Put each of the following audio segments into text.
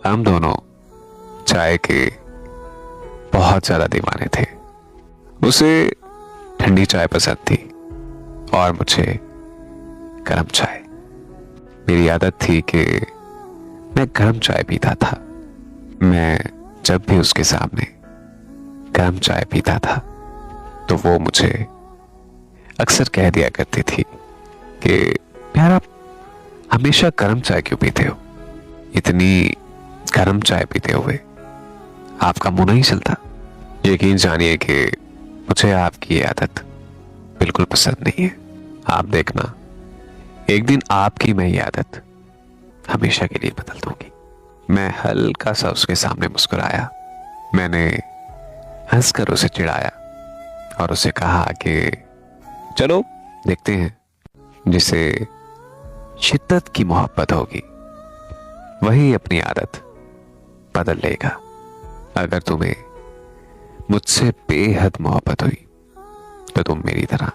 हम दोनों चाय के बहुत ज्यादा दीवाने थे। उसे ठंडी चाय पसंद थी और मुझे गर्म चाय। मेरी आदत थी कि मैं गर्म चाय पीता था। मैं जब भी उसके सामने गर्म चाय पीता था तो वो मुझे अक्सर कह दिया करती थी कि यार आप हमेशा गर्म चाय क्यों पीते हो, इतनी गर्म चाय पीते हुए आपका मुंह नहीं चलता। यकीन जानिए कि मुझे आपकी ये आदत बिल्कुल पसंद नहीं है। आप देखना, एक दिन आपकी मैं ये आदत हमेशा के लिए बदल दूंगी। मैं हल्का सा उसके सामने मुस्कुराया। मैंने हंसकर उसे चिढ़ाया और उसे कहा कि चलो देखते हैं, जिसे शिद्दत की मोहब्बत होगी वही अपनी आदत बदल लेगा। अगर तुम्हें मुझसे बेहद मोहब्बत हुई तो तुम मेरी तरह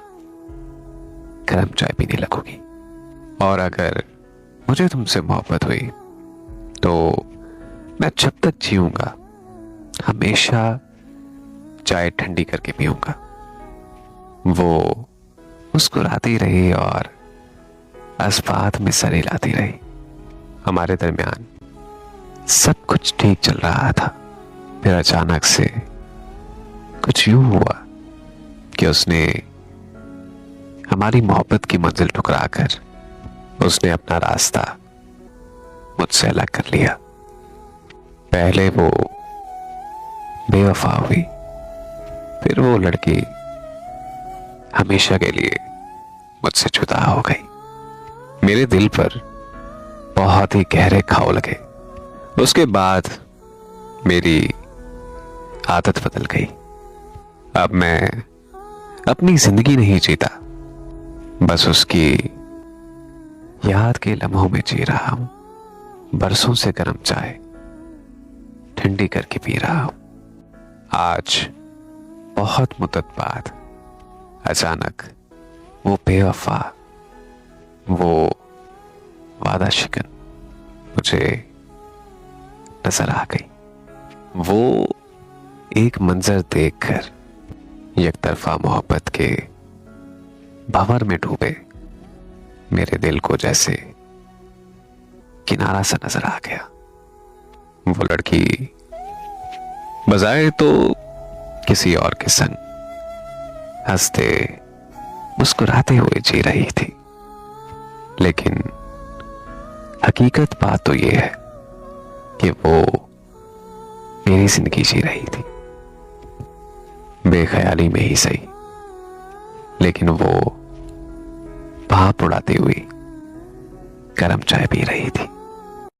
गर्म चाय पीने लगोगी, और अगर मुझे तुमसे मोहब्बत हुई तो मैं जब तक जीऊंगा हमेशा चाय ठंडी करके पीऊंगा। वो मुस्कुराती रही और अस्बात में सर हिलाती रही। हमारे दरमियान सब कुछ ठीक चल रहा था। फिर अचानक से कुछ यूं हुआ कि उसने हमारी मोहब्बत की मंजिल ठुकराकर उसने अपना रास्ता मुझसे अलग कर लिया। पहले वो बेवफा हुई, फिर वो लड़की हमेशा के लिए मुझसे जुदा हो गई। मेरे दिल पर बहुत ही गहरे घाव लगे। उसके बाद मेरी आदत बदल गई। अब मैं अपनी जिंदगी नहीं जीता, बस उसकी याद के लम्हों में जी रहा हूं। बरसों से गर्म चाय ठंडी करके पी रहा हूं। आज बहुत मुद्दत बाद अचानक वो बेवफा, वो वादा शिकन मुझे नजर आ गई। वो एक मंजर देखकर एकतरफा मोहब्बत के भंवर में डूबे मेरे दिल को जैसे किनारा सा नजर आ गया। वो लड़की बजाय तो किसी और के संग हंसते मुस्कुराते हुए जी रही थी, लेकिन हकीकत बात तो यह है कि वो मेरी जिंदगी जी रही थी। बेख्याली में ही सही, लेकिन वो भाप उड़ाती हुई गर्म चाय पी रही थी।